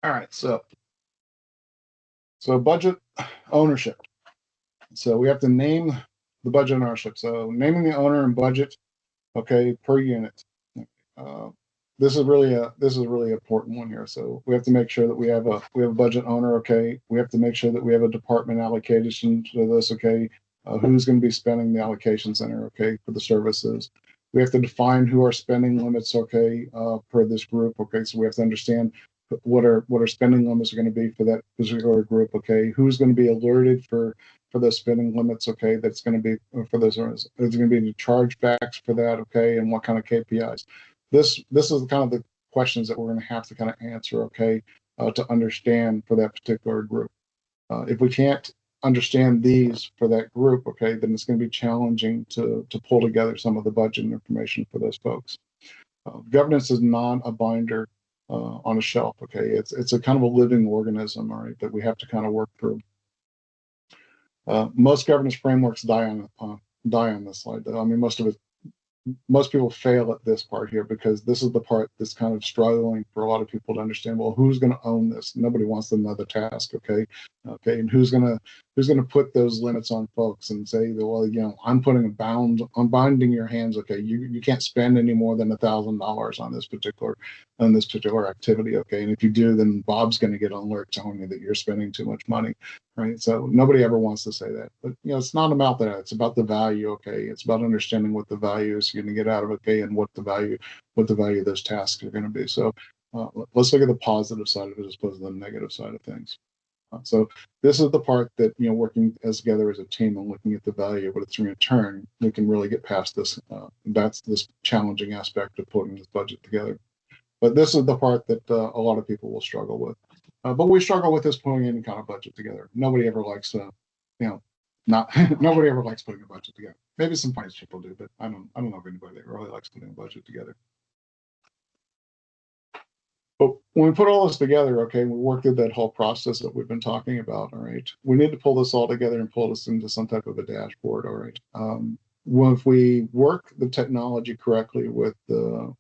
All right, so budget ownership. So we have to name the budget ownership. So naming the owner and budget, okay, per unit. This is really an important one here. So we have to make sure that we have a budget owner, okay. We have to make sure that we have a department allocation to this, okay. Who's going to be spending the allocation center, okay, for the services. We have to define who our spending limits, okay, per this group, okay. So we have to understand what our spending limits are going to be for that particular group, okay. Who's going to be alerted for those spending limits, okay. That's going to be for those. Is going to be the chargebacks for that, okay, and what kind of KPIs. This is kind of the questions that we're going to have to kind of answer, okay, to understand for that particular group. If we can't understand these for that group, okay, then it's going to be challenging to pull together some of the budget information for those folks. Governance is not a binder on a shelf, okay. It's a kind of a living organism, all right, that we have to kind of work through. Most governance frameworks die on this slide. I mean, most people fail at this part here because this is the part that's kind of struggling for a lot of people to understand. Well, who's going to own this? Nobody wants another task, okay? And who's going to put those limits on folks and say, well, I'm binding your hands, okay? You can't spend any more than $1,000 on this particular activity, okay? And if you do, then Bob's going to get an alert telling you that you're spending too much money. Right. So nobody ever wants to say that, but it's not about that. It's about the value. Okay. It's about understanding what the value is you're going to get out of it. Okay. And what the value of those tasks are going to be. So let's look at the positive side of it as opposed to the negative side of things. So this is the part that, working together as a team and looking at the value, but it's in return, we can really get past this. That's this challenging aspect of putting this budget together. But this is the part that a lot of people will struggle with. But we struggle with this putting any kind of budget together. Nobody ever likes nobody ever likes putting a budget together. Maybe some finance people do, but I don't know of anybody that really likes putting a budget together. But when we put all this together, okay, we work through that whole process that we've been talking about, all right, we need to pull this all together and pull this into some type of a dashboard, all right. Well, if we work the technology correctly with the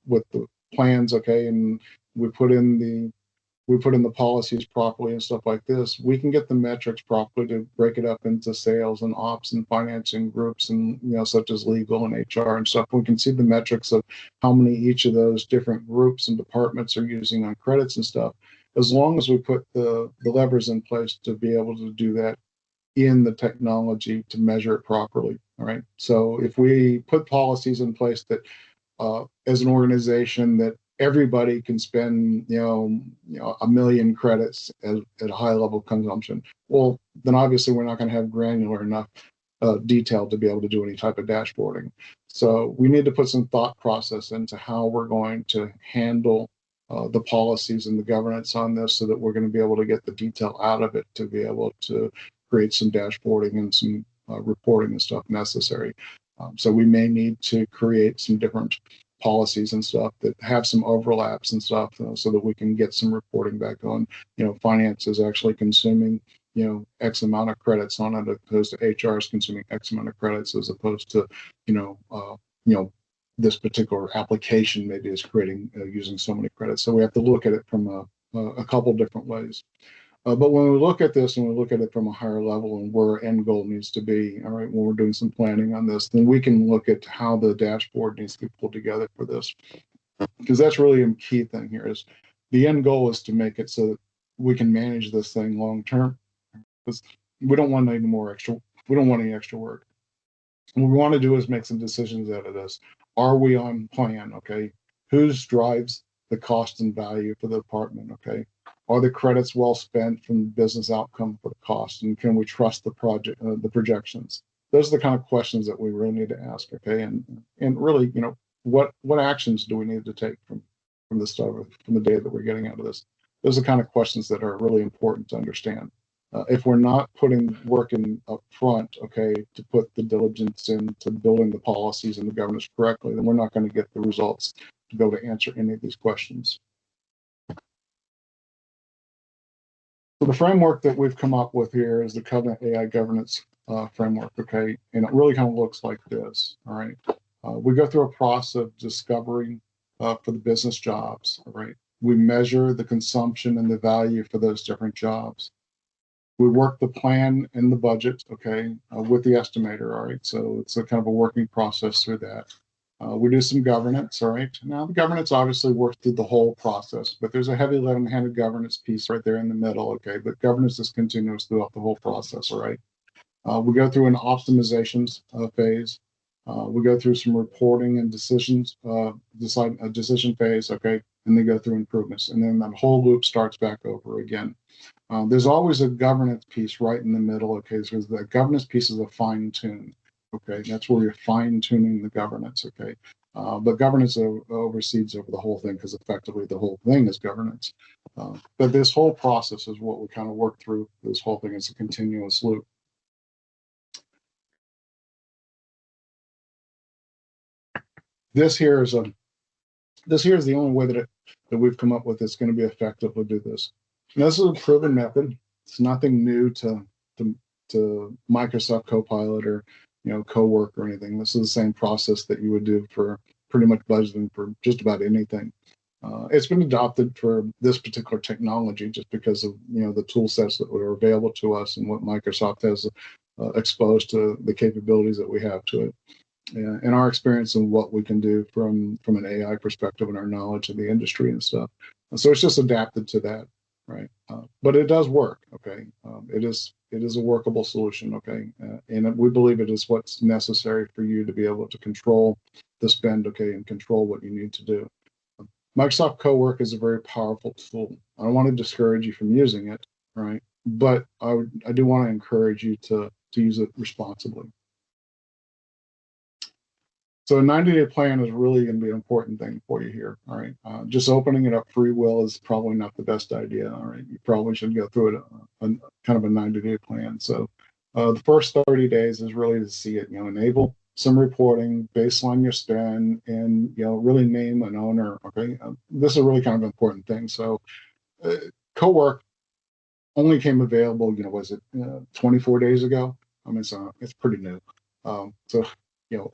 plans, okay, and we put in the policies properly and stuff like this, we can get the metrics properly to break it up into sales and ops and financing groups and, such as legal and HR and stuff. We can see the metrics of how many each of those different groups and departments are using on credits and stuff, as long as we put the levers in place to be able to do that in the technology to measure it properly. All right. So if we put policies in place that as an organization that everybody can spend, 1 million credits at a high level consumption, well, then obviously we're not going to have granular enough detail to be able to do any type of dashboarding. So we need to put some thought process into how we're going to handle the policies and the governance on this, so that we're going to be able to get the detail out of it to be able to create some dashboarding and some reporting and stuff necessary. So we may need to create some different policies and stuff that have some overlaps and stuff, so that we can get some reporting back on, finance is actually consuming, X amount of credits on it, opposed to HR is consuming X amount of credits, as opposed to, this particular application maybe is creating using so many credits. So we have to look at it from a couple different ways. But when we look at this and we look at it from a higher level and where our end goal needs to be, all right, when we're doing some planning on this, then we can look at how the dashboard needs to be pulled together for this. Because that's really a key thing here, is the end goal is to make it so that we can manage this thing long term. Because we don't want any extra work. What we want to do is make some decisions out of this. Are we on plan? Okay. Whose drives the cost and value for the department? Okay. Are the credits well spent from the business outcome for the cost? And can we trust the project, the projections? Those are the kind of questions that we really need to ask. Okay. And really, what actions do we need to take from the stuff, from the data that we're getting out of this? Those are the kind of questions that are really important to understand. If we're not putting work in up front, okay, to put the diligence into building the policies and the governance correctly, then we're not going to get the results to be able to answer any of these questions. So the framework that we've come up with here is the Covenant AI governance framework, okay? And it really kind of looks like this, all right? We go through a process of discovering for the business jobs, all right? We measure the consumption and the value for those different jobs. We work the plan and the budget, okay, with the estimator, all right? So it's a kind of a working process through that. We do some governance, all right? Now, the governance obviously works through the whole process, but there's a heavy level-handed governance piece right there in the middle, okay? But governance is continuous throughout the whole process, all right? We go through an optimizations phase. We go through some reporting and decisions, decision phase, okay? And they go through improvements. And then that whole loop starts back over again. There's always a governance piece right in the middle, okay? So the governance piece is a fine tune. Okay, that's where you're fine-tuning the governance. Okay, but governance oversees over the whole thing, because effectively the whole thing is governance. But this whole process is what we kind of work through. This whole thing is a continuous loop. This here is the only way that we've come up with that's going to be effective to do this. And this is a proven method. It's nothing new to Microsoft Copilot or Cowork or anything. This is the same process that you would do for pretty much budgeting for just about anything. It's been adopted for this particular technology just because of the tool sets that are available to us and what Microsoft has exposed to the capabilities that we have to it, and our experience and what we can do from an AI perspective and our knowledge of the industry and stuff. So it's just adapted to that, right? But it does work. Okay, it is a workable solution. Okay, and we believe it is what's necessary for you to be able to control the spend. Okay, and control what you need to do. Microsoft Cowork is a very powerful tool. I don't want to discourage you from using it, right? But I do want to encourage you to use it responsibly. So a 90-day plan is really going to be an important thing for you here. All right. Just opening it up free will is probably not the best idea. All right. You probably should go through it kind of a 90-day plan. So the first 30 days is really to see it, enable some reporting, baseline your spend, and really name an owner. Okay. This is a really kind of important thing. So Cowork only came available, was it 24 days ago? I mean, it's pretty new. So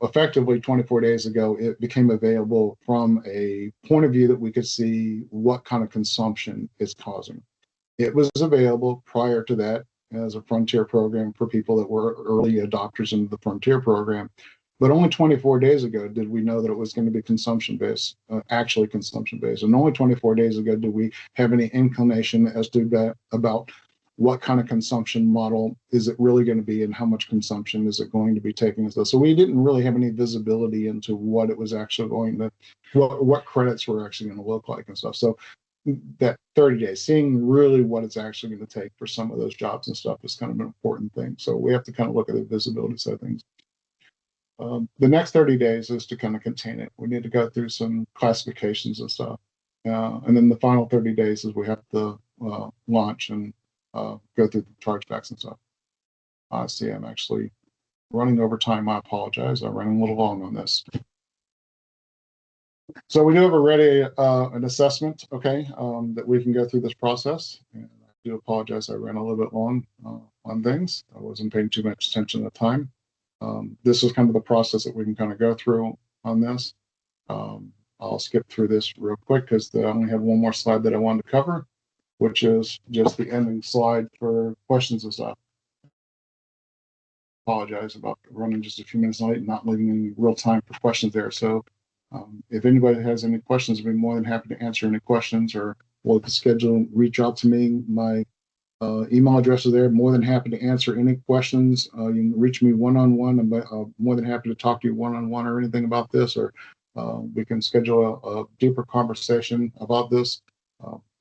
effectively 24 days ago, it became available from a point of view that we could see what kind of consumption it's causing. It was available prior to that as a frontier program for people that were early adopters into the frontier program. But only 24 days ago did we know that it was going to be consumption-based, actually consumption-based. And only 24 days ago did we have any inclination as to that about what kind of consumption model is it really going to be and how much consumption is it going to be taking. So we didn't really have any visibility into what it was actually going to, what credits were actually going to look like and stuff. So that 30 days, seeing really what it's actually going to take for some of those jobs and stuff is kind of an important thing. So we have to kind of look at the visibility side of things. The next 30 days is to kind of contain it. We need to go through some classifications and stuff. And then the final 30 days is we have to launch and go through the chargebacks and stuff. See, I'm actually running over time. I apologize. I'm running a little long on this. So we do have already an assessment, okay, that we can go through this process. And I do apologize. I ran a little bit long on things. I wasn't paying too much attention at the time. This is kind of the process that we can kind of go through on this. I'll skip through this real quick because I only have one more slide that I wanted to cover, which is just the ending slide for questions and stuff. Apologize about running just a few minutes late and not leaving any real time for questions there. So if anybody has any questions, I'd be more than happy to answer any questions, or we'll schedule, reach out to me. My email address is there. More than happy to answer any questions. You can reach me one-on-one. I'm more than happy to talk to you one-on-one or anything about this, or we can schedule a deeper conversation about this.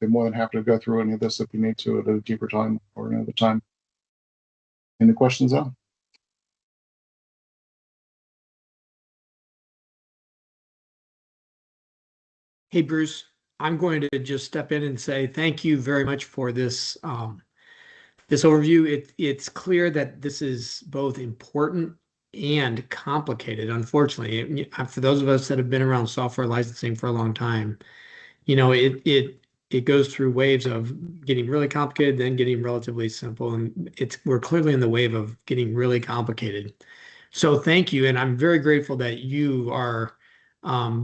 Be more than happy to go through any of this if you need to at a deeper time or another time. Any questions though? Hey, Bruce, I'm going to just step in and say thank you very much for this this overview. It's clear that this is both important and complicated. Unfortunately, for those of us that have been around software licensing for a long time, it goes through waves of getting really complicated, then getting relatively simple, and we're clearly in the wave of getting really complicated. So thank you, and I'm very grateful that you are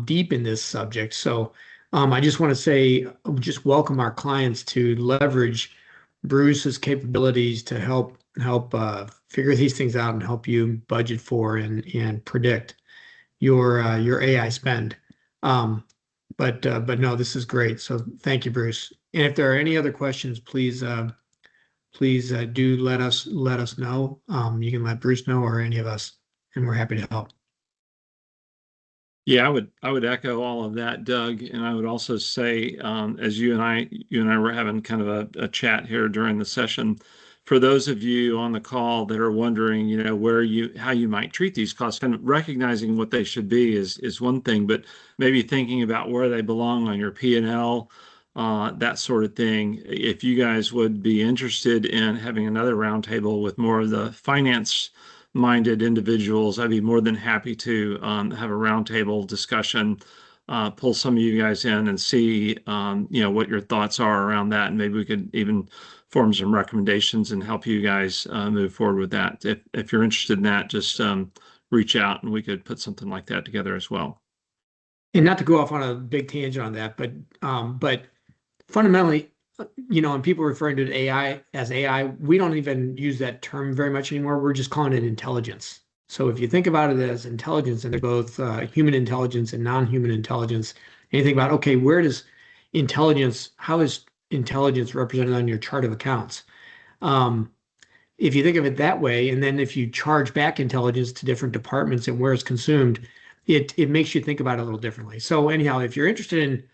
deep in this subject. So I just want to say, just welcome our clients to leverage Bruce's capabilities to help figure these things out and help you budget for and predict your AI spend. But no, this is great. So thank you, Bruce. And if there are any other questions, please do let us know. You can let Bruce know or any of us, and we're happy to help. Yeah, I would echo all of that, Doug, and I would also say, as you and I were having kind of a chat here during the session, for those of you on the call that are wondering, how you might treat these costs, kind of recognizing what they should be is one thing, but maybe thinking about where they belong on your P&L, that sort of thing. If you guys would be interested in having another roundtable with more of the finance-minded individuals, I'd be more than happy to have a roundtable discussion, pull some of you guys in and see, what your thoughts are around that, and maybe we could even form some recommendations and help you guys move forward with that. If you're interested in that, just reach out and we could put something like that together as well. And not to go off on a big tangent on that, but fundamentally, and people referring to AI as AI, we don't even use that term very much anymore. We're just calling it intelligence. So if you think about it as intelligence, and there's both human intelligence and non-human intelligence, and you think about, okay, how is intelligence represented on your chart of accounts? If you think of it that way, and then if you charge back intelligence to different departments and where it's consumed, it makes you think about it a little differently. So anyhow, if you're interested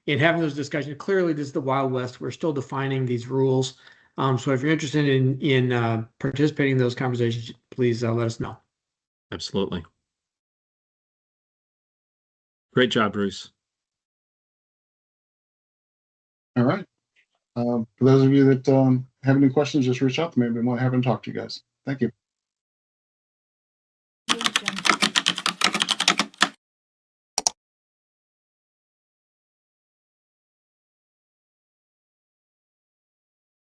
in having those discussions, clearly this is the Wild West. We're still defining these rules. So if you're interested in participating in those conversations, please let us know. Absolutely. Great job, Bruce. All right. For those of you that have any questions, just reach out to me. I'd be more than happy to talk to you guys. Thank you.